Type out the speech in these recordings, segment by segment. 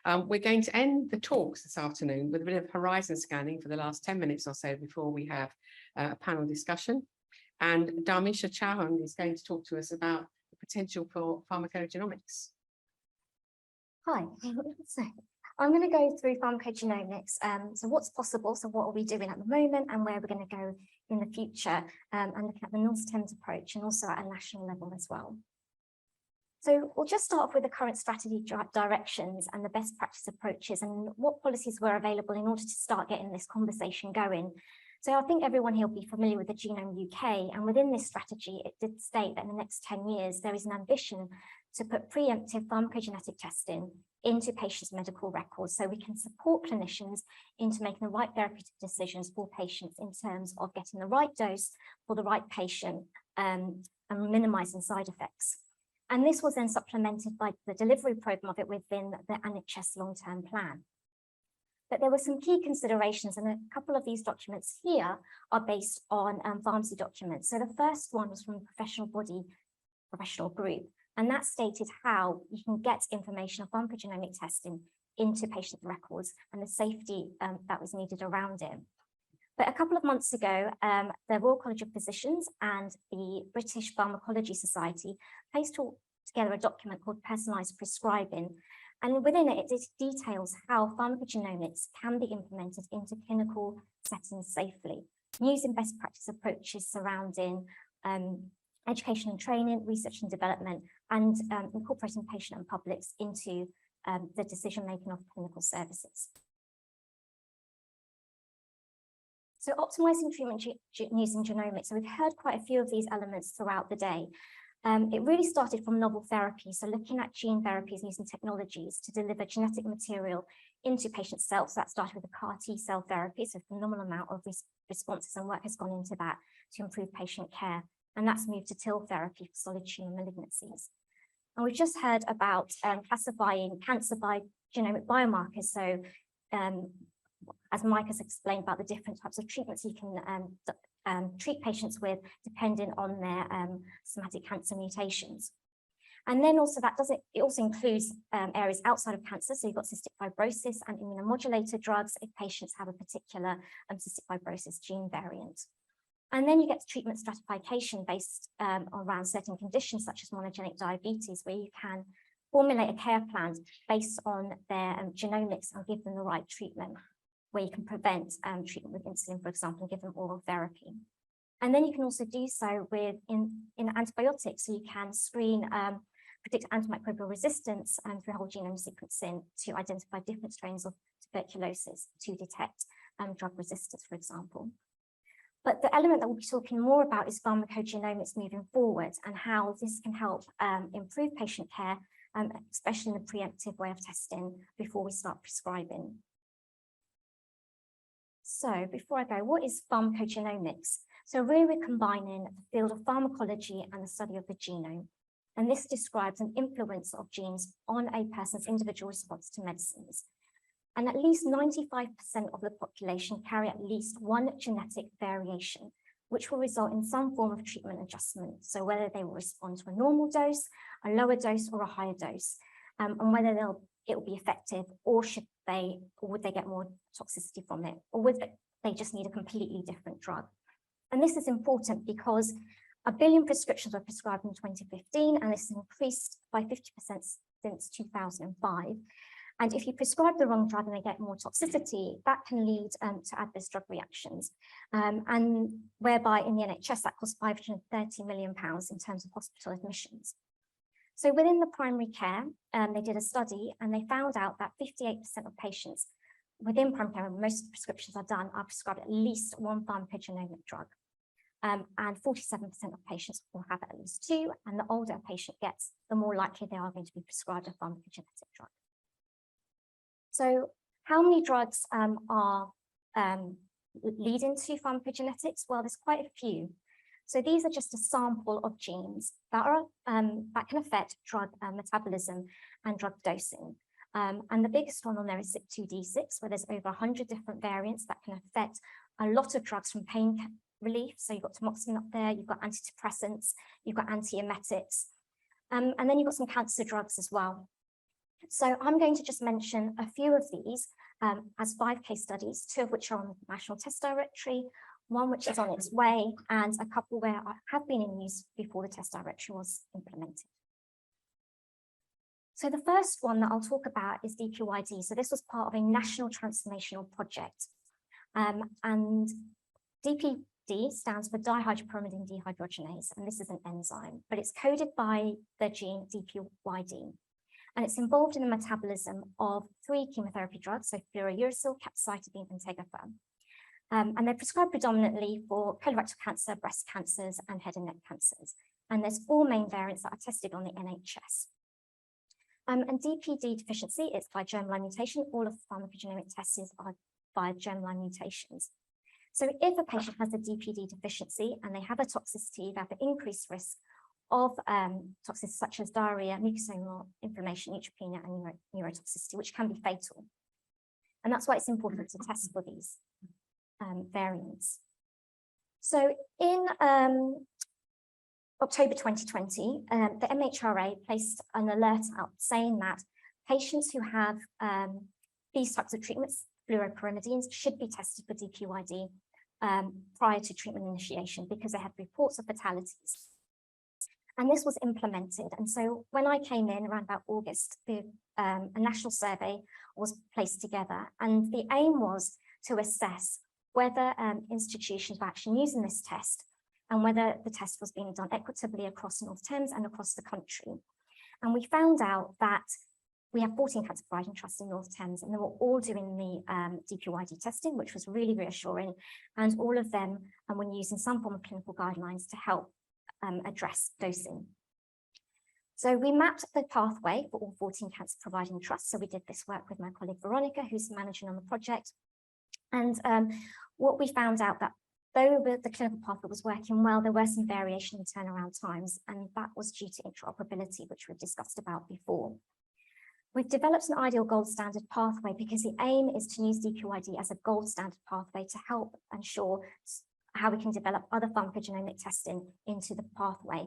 We're going to end the talks this afternoon with a bit of horizon scanning for the last 10 minutes or so before we have a panel discussion. And Dharmisha Chauhan is going to talk to us about the potential for pharmacogenomics. Hi, so I'm going to go through pharmacogenomics. So what's possible, so what are we doing at the moment and where we're going to go in the future, and looking at the North Thames approach and also at a national level as well. So we'll just start off with the current strategy directions and the best practice approaches and what policies were available in order to start getting this conversation going. So I think everyone here will be familiar with the Genome UK, and within this strategy, it did state that in the next 10 years, there is an ambition to put preemptive pharmacogenetic testing into patients' medical records so we can support clinicians into making the right therapeutic decisions for patients in terms of getting the right dose for the right patient and minimizing side effects. And this was then supplemented by the delivery program of it within the NHS long-term plan. But there were some key considerations, and a couple of these documents here are based on pharmacy documents. So the first one was from a professional group, and that stated how you can get information of pharmacogenomic testing into patient records and the safety that was needed around it. But a couple of months ago, the Royal College of Physicians and the British Pharmacology Society placed together a document called Personalised Prescribing. And within it, it details how pharmacogenomics can be implemented into clinical settings safely, using best practice approaches surrounding education and training, research and development, and incorporating patient and publics into the decision-making of clinical services. So optimizing treatment using genomics. So we've heard quite a few of these elements throughout the day. It really started from novel therapies, so looking at gene therapies using technologies to deliver genetic material into patient cells. So that started with the CAR T cell therapy, so a phenomenal amount of responses and work has gone into that to improve patient care. And that's moved to TIL therapy for solid tumor malignancies. And we've just heard about classifying cancer by genomic biomarkers. So as Mike has explained about the different types of treatments you can treat patients with depending on their somatic cancer mutations. And then also it also includes areas outside of cancer. So you've got cystic fibrosis and immunomodulator drugs if patients have a particular cystic fibrosis gene variant. And then you get to treatment stratification based around certain conditions such as monogenic diabetes, where you can formulate a care plan based on their genomics and give them the right treatment, where you can prevent treatment with insulin, for example, and give them oral therapy. And then you can also do so in antibiotics, so you can screen, predict antimicrobial resistance through whole genome sequencing to identify different strains of tuberculosis to detect drug resistance, for example. But the element that we'll be talking more about is pharmacogenomics moving forward and how this can help improve patient care, especially in the preemptive way of testing before we start prescribing. So before I go, what is pharmacogenomics? So really we're combining the field of pharmacology and the study of the genome. And this describes an influence of genes on a person's individual response to medicines. And at least 95% of the population carry at least one genetic variation, which will result in some form of treatment adjustment. So whether they will respond to a normal dose, a lower dose, or a higher dose, and whether it will be effective, or would they get more toxicity from it, or would they just need a completely different drug. And this is important because 1 billion prescriptions were prescribed in 2015, and this has increased by 50% since 2005. And if you prescribe the wrong drug and they get more toxicity, that can lead to adverse drug reactions. And whereby in the NHS, that costs £530 million in terms of hospital admissions. So within the primary care, they did a study and they found out that 58% of patients within primary care, where most prescriptions are done, are prescribed at least one pharmacogenomic drug. And 47% of patients will have at least two, and the older a patient gets, the more likely they are going to be prescribed a pharmacogenetic drug. So how many drugs are leading to pharmacogenetics? Well, there's quite a few. So these are just a sample of genes that can affect drug metabolism and drug dosing. And the biggest one on there is CYP2D6, where there's over 100 different variants that can affect a lot of drugs from pain relief. So you've got tamoxifen up there, you've got antidepressants, you've got antiemetics, and then you've got some cancer drugs as well. So I'm going to just mention a few of these as 5 case studies, 2 of which are on the National Test Directory, 1 which is on its way, and a couple where I have been in use before the test directory was implemented. So the first one that I'll talk about is DPYD. So this was part of a national transformational project. And DPD stands for dihydropyrimidine dehydrogenase, and this is an enzyme, but it's coded by the gene DPYD. And it's involved in the metabolism of 3 chemotherapy drugs, so fluorouracil, capecitabine, and tegoprazan. And they're prescribed predominantly for colorectal cancer, breast cancers, and head and neck cancers. And there's 4 main variants that are tested on the NHS. And DPD deficiency, it's by germline mutation. All of the pharmacogenomic tests are by germline mutations. So if a patient has a DPD deficiency and they have a toxicity, they have an increased risk of toxicities such as diarrhea, mucosal inflammation, neutropenia, and neurotoxicity, which can be fatal. And that's why it's important to test for these variants. So in October 2020, the MHRA placed an alert out saying that patients who have these types of treatments, fluoropyrimidines, should be tested for DPYD prior to treatment initiation because they had reports of fatalities. And this was implemented. And so when I came in around about August, a national survey was placed together. And the aim was to assess whether institutions were actually using this test and whether the test was being done equitably across North Thames and across the country. And we found out that we have 14 cancer providing trusts in North Thames, and they were all doing the DPYD testing, which was really reassuring. And all of them were using some form of clinical guidelines to help address dosing. So we mapped the pathway for all 14 cancer providing trusts. So we did this work with my colleague Veronica, who's managing on the project. And what we found out that though the clinical pathway was working well, there were some variation in turnaround times, and that was due to interoperability, which we've discussed about before. We've developed an ideal gold standard pathway because the aim is to use DPYD as a gold standard pathway to help ensure how we can develop other pharmacogenomic testing into the pathway.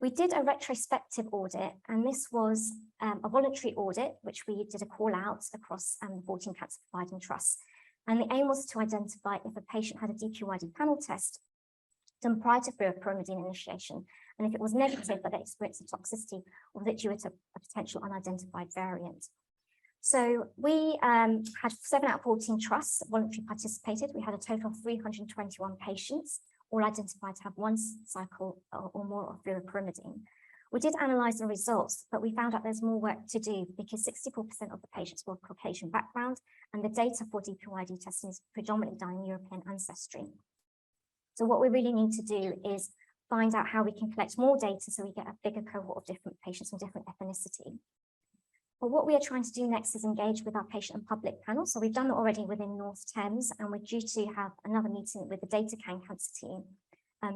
We did a retrospective audit, and this was a voluntary audit, which we did a call out across 14 cancer providing trusts. And the aim was to identify if a patient had a DPYD panel test done prior to fluoropyrimidine initiation, and if it was negative but they experienced a toxicity, or that due to a potential unidentified variant. So we had 7 out of 14 trusts voluntarily participated. We had a total of 321 patients, all identified to have 1 cycle or more of fluoropyrimidine. We did analyze the results, but we found out there's more work to do because 64% of the patients were Caucasian background, and the data for DPYD testing is predominantly done in European ancestry. So what we really need to do is find out how we can collect more data so we get a bigger cohort of different patients from different ethnicity. But what we are trying to do next is engage with our patient and public panel. So we've done that already within North Thames, and we're due to have another meeting with the Data Can Cancer team,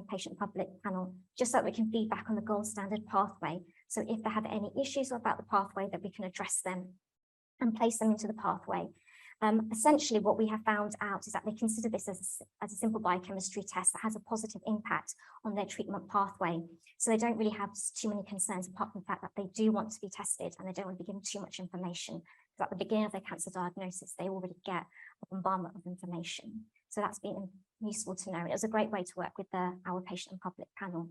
patient and public panel, just so that we can feed back on the gold standard pathway. So if they have any issues about the pathway, that we can address them and place them into the pathway. Essentially, what we have found out is that they consider this as a simple biochemistry test that has a positive impact on their treatment pathway. So they don't really have too many concerns, apart from the fact that they do want to be tested and they don't want to be given too much information. So at the beginning of their cancer diagnosis, they already get a bombardment of information. So that's been useful to know. It was a great way to work with our patient and public panel.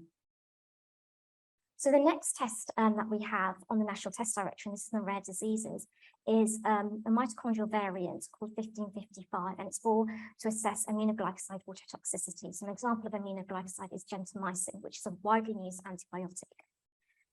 So the next test that we have on the National Test Directory, and this is the rare diseases, is a mitochondrial variant called 1555, and it's to assess aminoglycoside autotoxicity. So an example of aminoglycoside is gentamicin, which is a widely used antibiotic.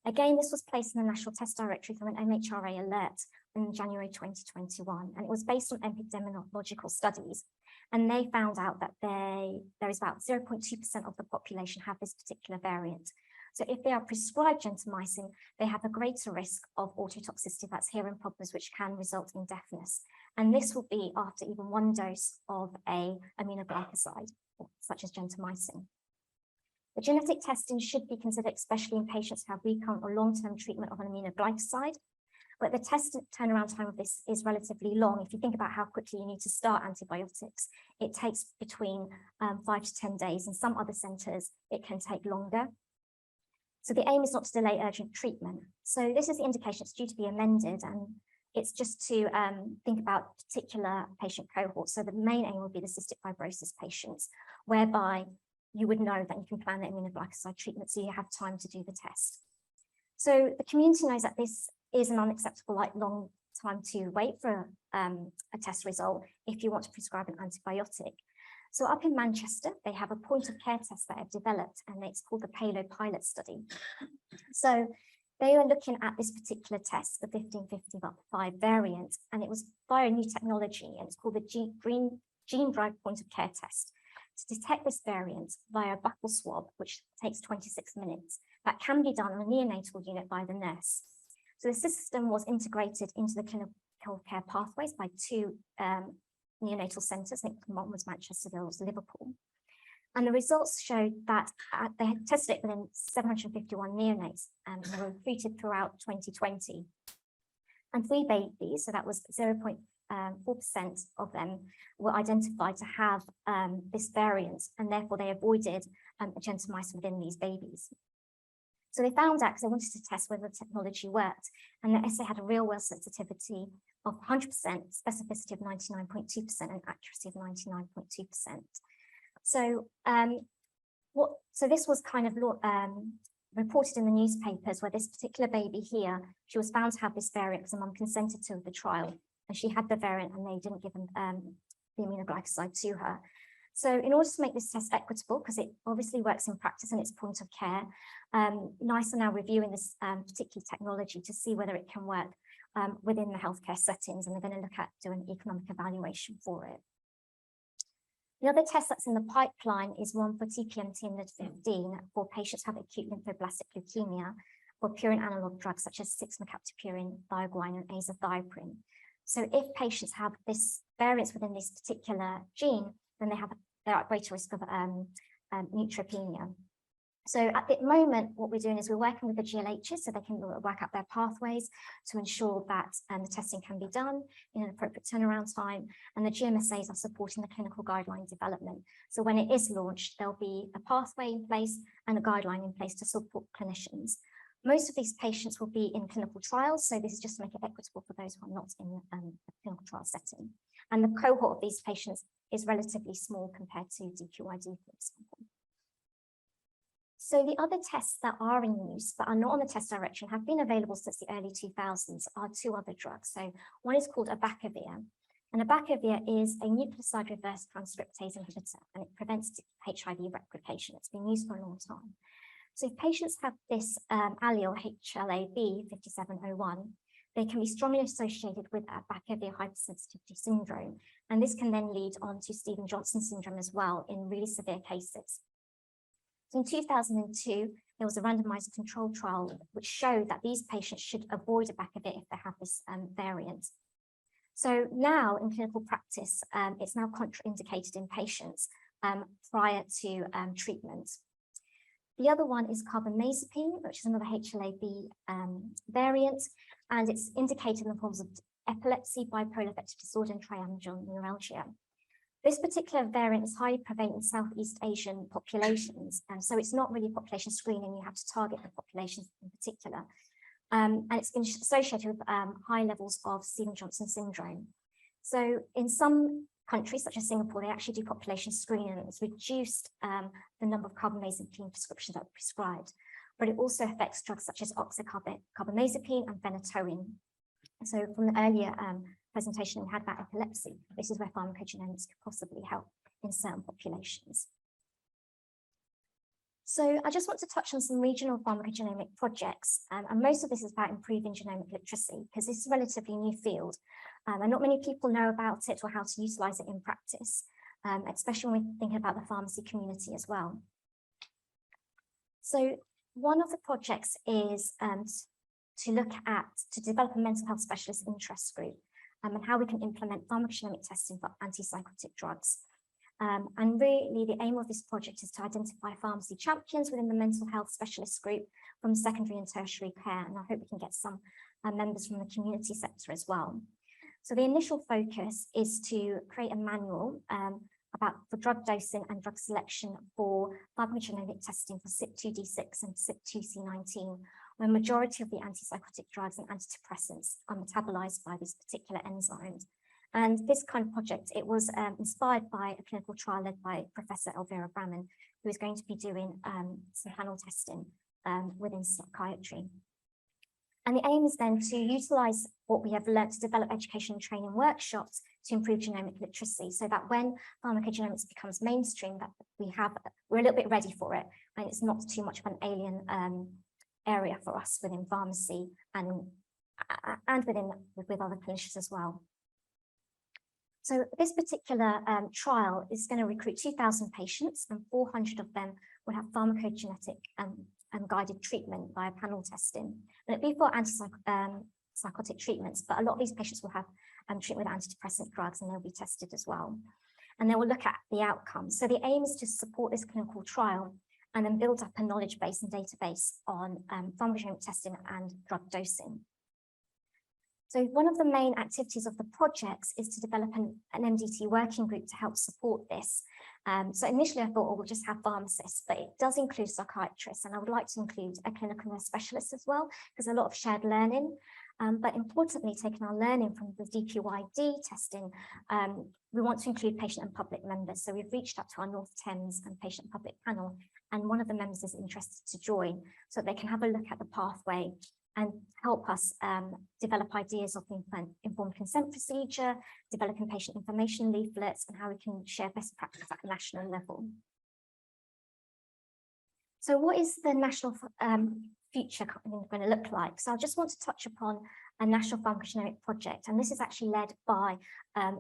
Again, this was placed in the National Test Directory from an MHRA alert in January 2021, and it was based on epidemiological studies. And they found out that there is about 0.2% of the population have this particular variant. So if they are prescribed gentamicin, they have a greater risk of autotoxicity, that's hearing problems, which can result in deafness. And this will be after even 1 dose of a aminoglycoside, such as gentamicin. The genetic testing should be considered, especially in patients who have recurrent or long-term treatment of an aminoglycoside. But the test turnaround time of this is relatively long. If you think about how quickly you need to start antibiotics, it takes between 5 to 10 days. In some other centres, it can take longer. So the aim is not to delay urgent treatment. So this is the indication it's due to be amended, and it's just to think about particular patient cohorts. So the main aim will be the cystic fibrosis patients, whereby you would know that you can plan the aminoglycoside treatment, so you have time to do the test. So the community knows that this is an unacceptable, long time to wait for a test result if you want to prescribe an antibiotic. So up in Manchester, they have a point of care test that I've developed, and it's called the PALO pilot study. So they are looking at this particular test, the 1555 variant, and it was via a new technology, and it's called the gene drive point of care test, to detect this variant via a buccal swab, which takes 26 minutes. That can be done on a neonatal unit by the nurse. So the system was integrated into the clinical care pathways by two neonatal centres. I think one was Manchester, the other was Liverpool. And the results showed that they had tested it within 751 neonates, and they were recruited throughout 2020. And 3 babies, so that was 0.4% of them, were identified to have this variant, and therefore they avoided gentamicin within these babies. So they found out because they wanted to test whether the technology worked, and the assay had a real-world sensitivity of 100%, specificity of 99.2%, and accuracy of 99.2%. So, so this was kind of reported in the newspapers, where this particular baby here, she was found to have this variant because the mum consented to the trial, and she had the variant, and they didn't give them the aminoglycoside to her. So in order to make this test equitable, because it obviously works in practice and it's point of care, NICE are now reviewing this particular technology to see whether it can work within the healthcare settings, and they're going to look at doing economic evaluation for it. The other test that's in the pipeline is one for TPM-1015 for patients who have acute lymphoblastic leukemia for purine analog drugs such as 6-mercaptopurine, thioguanine, and azathioprine. So if patients have this variance within this particular gene, then they're at greater risk of neutropenia. So at the moment, what we're doing is we're working with the GLHs so they can work out their pathways to ensure that the testing can be done in an appropriate turnaround time. And the GMSAs are supporting the clinical guideline development. So when it is launched, there'll be a pathway in place and a guideline in place to support clinicians. Most of these patients will be in clinical trials, so this is just to make it equitable for those who are not in a clinical trial setting. And the cohort of these patients is relatively small compared to DQID, for example. So the other tests that are in use but are not on the test direction have been available since the early 2000s are 2 other drugs. So one is called abacavir, and abacavir is a nucleoside reverse transcriptase inhibitor, and it prevents HIV replication. It's been used for a long time. So if patients have this allele HLA-B5701, they can be strongly associated with abacavir hypersensitivity syndrome, and this can then lead on to Stevens-Johnson syndrome as well in really severe cases. So in 2002, there was a randomized controlled trial which showed that these patients should avoid abacavir if they have this variant. So now in clinical practice, it's now contraindicated in patients prior to treatment. The other one is carbamazepine, which is another HLA-B variant, and it's indicated in the forms of epilepsy, bipolar affective disorder, and triangular neuralgia. This particular variant is highly prevalent in Southeast Asian populations, and so it's not really population screening. You have to target the populations in particular. And it's been associated with high levels of Stevens-Johnson syndrome. So in some countries, such as Singapore, they actually do population screening, and it's reduced the number of carbamazepine prescriptions that are prescribed. But it also affects drugs such as oxcarbamazepine and phenytoin. So from the earlier presentation we had about epilepsy, this is where pharmacogenomics could possibly help in certain populations. So I just want to touch on some regional pharmacogenomic projects, and most of this is about improving genomic literacy, because this is a relatively new field, and not many people know about it or how to utilize it in practice, especially when we're thinking about the pharmacy community as well. So one of the projects is to develop a mental health specialist interest group, and how we can implement pharmacogenomic testing for antipsychotic drugs. And really the aim of this project is to identify pharmacy champions within the mental health specialist group from secondary and tertiary care, and I hope we can get some members from the community sector as well. So the initial focus is to create a manual for drug dosing and drug selection for pharmacogenomic testing for CYP2D6 and CYP2C19, where majority of the antipsychotic drugs and antidepressants are metabolized by these particular enzymes. And this kind of project, it was inspired by a clinical trial led by Professor Elvira Bramman, who is going to be doing some panel testing within psychiatry. And the aim is then to utilize what we have learned to develop education and training workshops to improve genomic literacy, so that when pharmacogenomics becomes mainstream, that we're a little bit ready for it, and it's not too much of an alien area for us within pharmacy and with other clinicians as well. So this particular trial is going to recruit 2,000 patients, and 400 of them will have pharmacogenetic guided treatment via panel testing. And it'll be for antipsychotic treatments, but a lot of these patients will have treatment with antidepressant drugs, and they'll be tested as well. And they will look at the outcomes. So the aim is to support this clinical trial and then build up a knowledge base and database on pharmacogenomic testing and drug dosing. So one of the main activities of the projects is to develop an MDT working group to help support this. So initially I thought, oh, we'll just have pharmacists, but it does include psychiatrists, and I would like to include a clinical nurse specialist as well, because a lot of shared learning. But importantly, taking our learning from the DQID testing, we want to include patient and public members. So we've reached out to our North Thames and patient public panel, and one of the members is interested to join so they can have a look at the pathway and help us develop ideas of the informed consent procedure, developing patient information leaflets, and how we can share best practice at a national level. So what is the national future going to look like? So I just want to touch upon a national pharmacogenomic project, and this is actually led by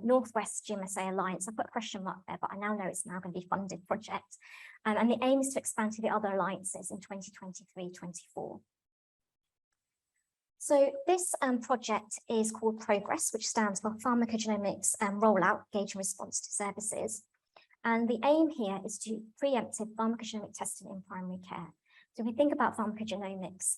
Northwest GMSA Alliance. I put a question mark there, but I now know it's now going to be a funded project. And the aim is to expand to the other alliances in 2023-24. So this project is called PROGRESS, which stands for Pharmacogenomics Rollout, Gauge and Response to Services. And the aim here is to preemptive pharmacogenomic testing in primary care. So if we think about pharmacogenomics,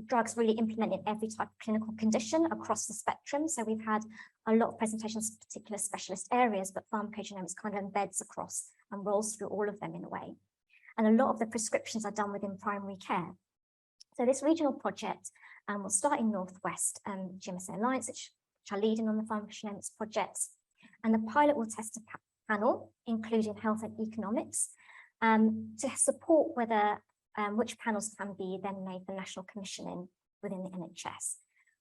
drugs really implemented every type of clinical condition across the spectrum. So we've had a lot of presentations of particular specialist areas, but pharmacogenomics kind of embeds across and rolls through all of them in a way. And a lot of the prescriptions are done within primary care. So this regional project will start in Northwest GMSA Alliance, which are leading on the pharmacogenomics projects. And the pilot will test a panel, including health and economics, to support whether which panels can be then made for national commissioning within the NHS.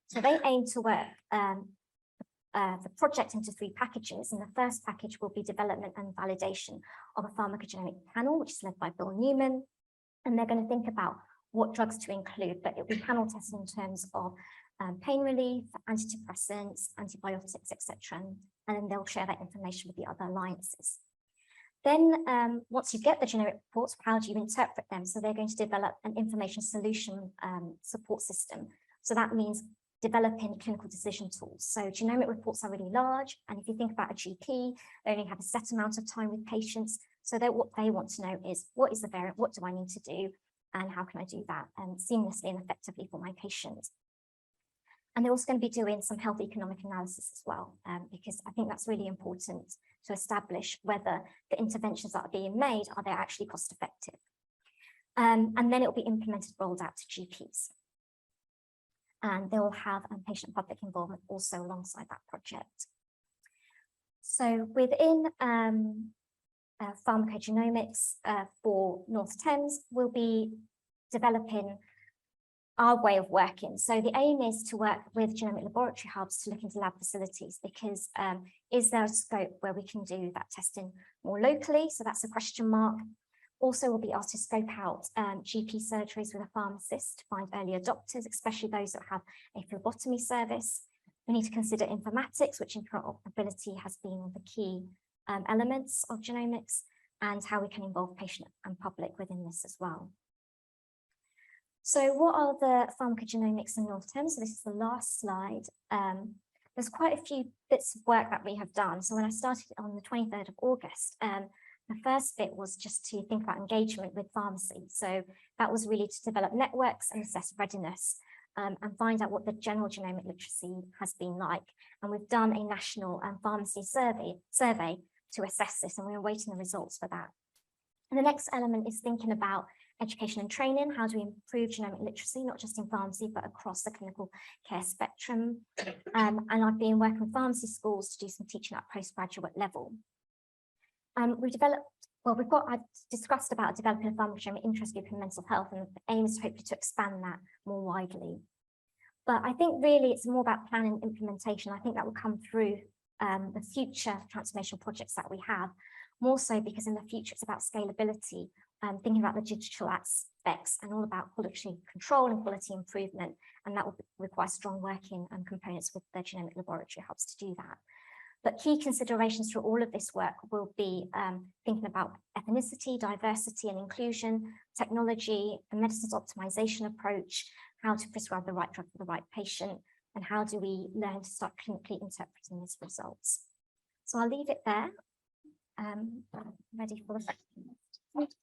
So they aim to work the project into 3 packages, and the first package will be development and validation of a pharmacogenomic panel, which is led by Bill Newman, and they're going to think about what drugs to include, but it will be panel tested in terms of pain relief, antidepressants, antibiotics, etc. And then they'll share that information with the other alliances. Then once you get the generic reports, how do you interpret them? So they're going to develop an information solution support system. So that means developing clinical decision tools. So genomic reports are really large. And if you think about a GP, they only have a set amount of time with patients. So what they want to know is, what is the variant? What do I need to do? And how can I do that seamlessly and effectively for my patient? And they're also going to be doing some health economic analysis as well, because I think that's really important to establish whether the interventions that are being made, are they actually cost effective? And then it will be implemented, rolled out to GPs. And they will have patient public involvement also alongside that project. So within pharmacogenomics for North Thames, we'll be developing our way of working. So the aim is to work with genomic laboratory hubs to look into lab facilities, because is there a scope where we can do that testing more locally? So that's a question mark. Also, we'll be asked to scope out GP surgeries with a pharmacist to find early adopters, especially those that have a phlebotomy service. We need to consider informatics, which interoperability has been one of the key elements of genomics, and how we can involve patient and public within this as well. So what are the pharmacogenomics in North Thames? So this is the last slide. There's quite a few bits of work that we have done. So when I started on the 23rd of August, the first bit was just to think about engagement with pharmacy. So that was really to develop networks and assess readiness. and find out what the general genomic literacy has been like. And we've done a national pharmacy survey to assess this, and we're awaiting the results for that. And the next element is thinking about education and training. How do we improve genomic literacy, not just in pharmacy, but across the clinical care spectrum? And I've been working with pharmacy schools to do some teaching at postgraduate level. I've discussed about developing a pharmacogenomic interest group in mental health, and the aim is hopefully to expand that more widely. But I think really it's more about planning and implementation. I think that will come through the future transformational projects that we have, more so because in the future it's about scalability, thinking about the digital aspects and all about quality control and quality improvement, and that will require strong working components with the genomic laboratory hubs to do that. But key considerations through all of this work will be thinking about ethnicity, diversity and inclusion, technology, the medicines optimization approach, how to prescribe the right drug for the right patient, and how do we learn to start clinically interpreting these results. So I'll leave it there. Ready for the questions.